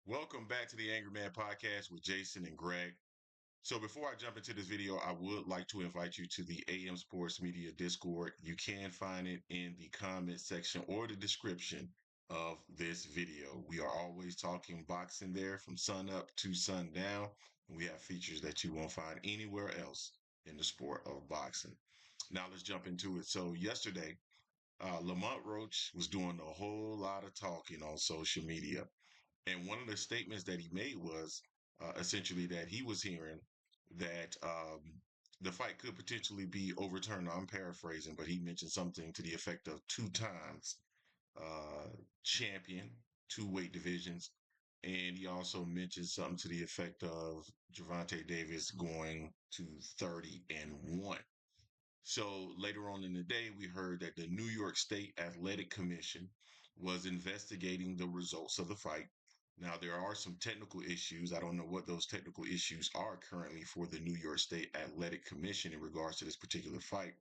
Welcome back to the Angry Man Podcast with Jason and Greg. So before I jump into this video, I would like to invite you to the AM Sports Media Discord. You can find it in the comment section or the description of this video. We are always talking boxing there from sun up to sundown. And we have features that you won't find anywhere else in the sport of boxing. Now let's jump into it. So yesterday, Lamont Roach was doing a whole lot of talking on social media. And one of the statements that he made was essentially that he was hearing that the fight could potentially be overturned. I'm paraphrasing, but he mentioned something to the effect of two times uh, champion, two weight divisions. And he also mentioned something to the effect of Gervonta Davis going to 30-1. So later on in the day, we heard that the New York State Athletic Commission was investigating the results of the fight. Now, there are some technical issues. I don't know what those technical issues are currently for the New York State Athletic Commission in regards to this particular fight,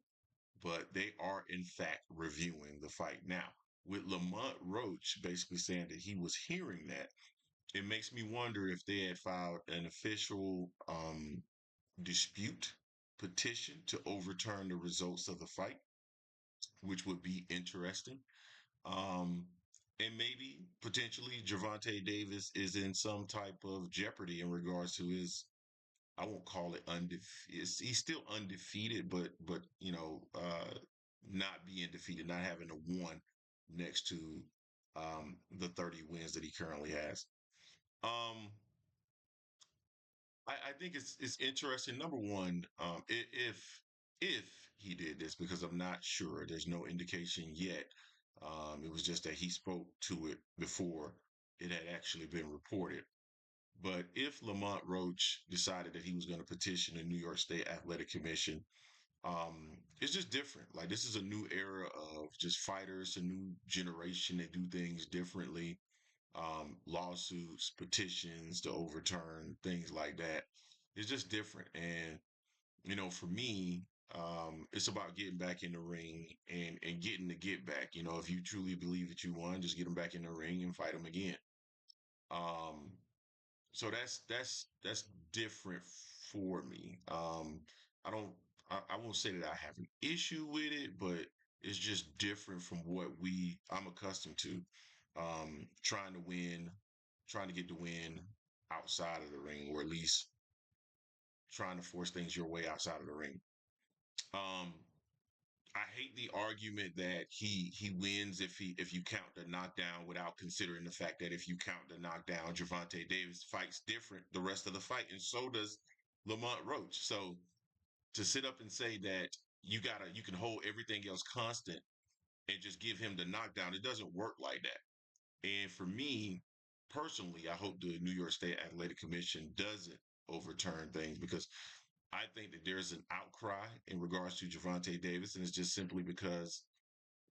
but they are, in fact, reviewing the fight. Now, with Lamont Roach basically saying that he was hearing that, it makes me wonder if they had filed an official dispute petition to overturn the results of the fight, which would be interesting. Um, and maybe potentially Gervonta Davis is in some type of jeopardy in regards to his. I won't call it undefeated. He's still undefeated, but not being defeated, not having a one next to the 30 wins that he currently has. Um, I think it's interesting. Number one, if he did this, because I'm not sure. There's no indication yet. It was just that he spoke to it before it had actually been reported. But if Lamont Roach decided that he was going to petition the New York State Athletic Commission, it's just different. Like this is a new era of just fighters, a new generation that do things differently. Lawsuits, petitions to overturn things like that. It's just different. And, for me, it's about getting back in the ring and getting the get back. If you truly believe that you won, just get them back in the ring and fight them again. Um, so that's different for me. I don't I won't say that I have an issue with it, but it's just different from what I'm accustomed to. Trying to win, trying to get the win outside of the ring, or at least trying to force things your way outside of the ring. Um, I hate the argument that he wins if you count the knockdown without considering the fact that if you count the knockdown, Gervonta Davis fights different the rest of the fight, and so does Lamont Roach. So to sit up and say that you can hold everything else constant and just give him the knockdown, it doesn't work like that. And for me personally, I hope the New York State Athletic Commission doesn't overturn things because I think that there's an outcry in regards to Gervonta Davis, and it's just simply because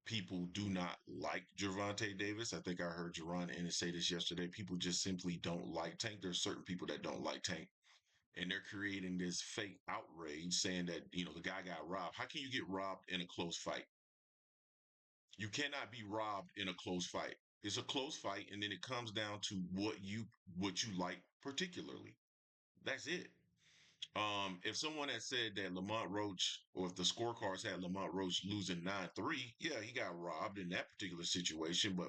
people do not like Gervonta Davis. I think I heard Jerron Ennis say this yesterday. People just simply don't like Tank. There's certain people that don't like Tank, and they're creating this fake outrage saying that the guy got robbed. How can you get robbed in a close fight? You cannot be robbed in a close fight. It's a close fight, and then it comes down to what you like particularly. That's it. If someone had said that Lamont Roach, or if the scorecards had Lamont Roach losing 9-3, yeah, he got robbed in that particular situation. But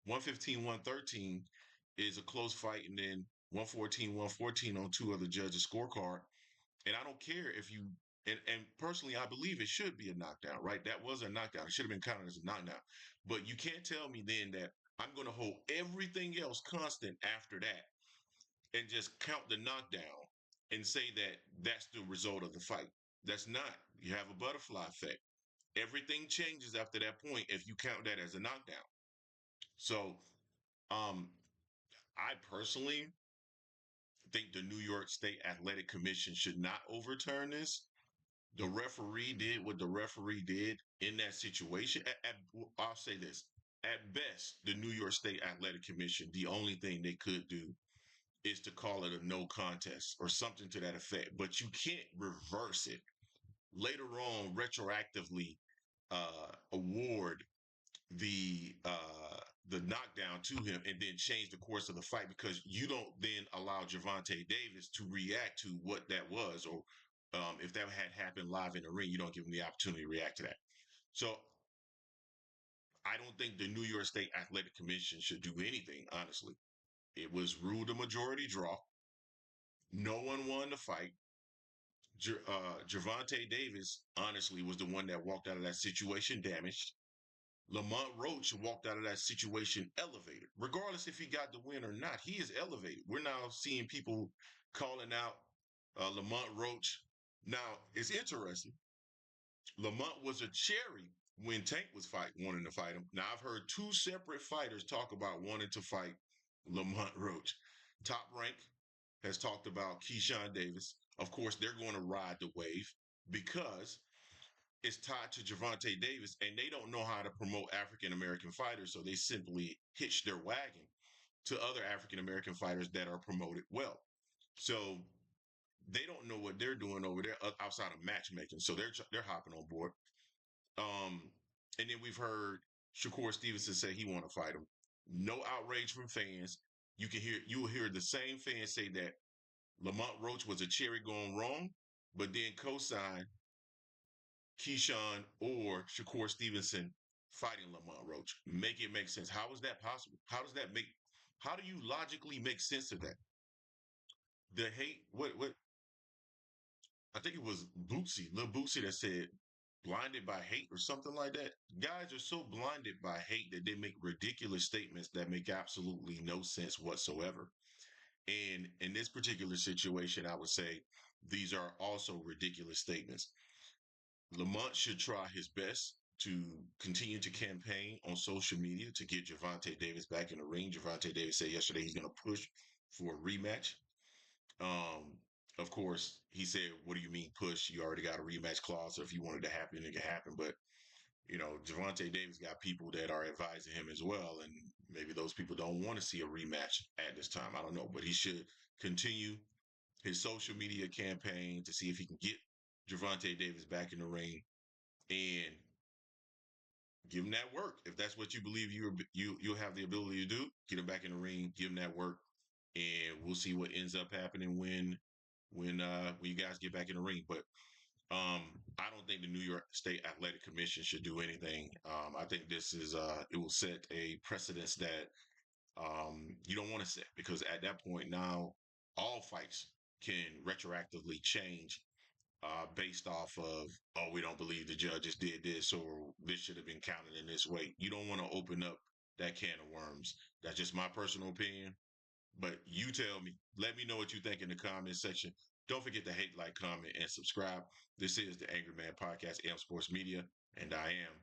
115, 113 is a close fight, and then 114, 114 on two other judges' scorecard. And I don't care if you and personally I believe it should be a knockdown, right? That was a knockdown. It should have been counted as a knockdown. But you can't tell me then that I'm gonna hold everything else constant after that and just count the knockdown and say that that's the result of the fight. That's not. You have a butterfly effect. Everything changes after that point if you count that as a knockdown. So, um, I personally think the New York State Athletic Commission should not overturn this. The referee did what the referee did in that situation. I'll say this. At best, the New York State Athletic Commission, the only thing they could do is to call it a no contest or something to that effect. But you can't reverse it. Later on, retroactively award the the knockdown to him and then change the course of the fight, because you don't then allow Gervonta Davis to react to what that was, or if that had happened live in the ring, you don't give him the opportunity to react to that. So I don't think the New York State Athletic Commission should do anything, honestly. It was ruled a majority draw. No one won the fight. Gervonta Davis, honestly, was the one that walked out of that situation damaged. Lamont Roach walked out of that situation elevated. Regardless if he got the win or not, he is elevated. We're now seeing people calling out Lamont Roach. Now, it's interesting. Lamont was a cherry when Tank was wanting to fight him. Now, I've heard two separate fighters talk about wanting to fight Lamont Roach. Top Rank has talked about Keyshawn Davis. Of course, they're going to ride the wave because it's tied to Gervonta Davis, and they don't know how to promote African American fighters, so they simply hitch their wagon to other African American fighters that are promoted well. So they don't know what they're doing over there outside of matchmaking, so they're hopping on board. And then we've heard Shakur Stevenson say he want to fight him. No outrage from fans. You will hear the same fans say that Lamont Roach was a cherry going wrong, but then co-sign Keyshawn or Shakur Stevenson fighting Lamont Roach. Make it make sense. How is that possible? How do you logically make sense of that? The hate, what, I think it was Lil Bootsy that said blinded by hate or something like that. Guys are so blinded by hate that they make ridiculous statements that make absolutely no sense whatsoever. And in this particular situation, I would say these are also ridiculous statements. Lamont should try his best to continue to campaign on social media to get Gervonta Davis back in the ring. Gervonta Davis said yesterday he's going to push for a rematch. Of course, he said, "What do you mean push? You already got a rematch clause. So if you wanted to happen, it can happen." But Gervonta Davis got people that are advising him as well, and maybe those people don't want to see a rematch at this time. I don't know, but he should continue his social media campaign to see if he can get Gervonta Davis back in the ring and give him that work. If that's what you believe you'll have the ability to do, get him back in the ring, give him that work, and we'll see what ends up happening when you guys get back in the ring. But I don't think the New York State Athletic Commission should do anything. I think this is it will set a precedence that you don't want to set, because at that point now all fights can retroactively change based off of, oh, we don't believe the judges did this, or this should have been counted in this way. You don't want to open up that can of worms. That's just my personal opinion. But you tell me. Let me know what you think in the comment section. Don't forget to hate, like, comment, and subscribe. This is the Angry Man Podcast, AM Sports Media, and I am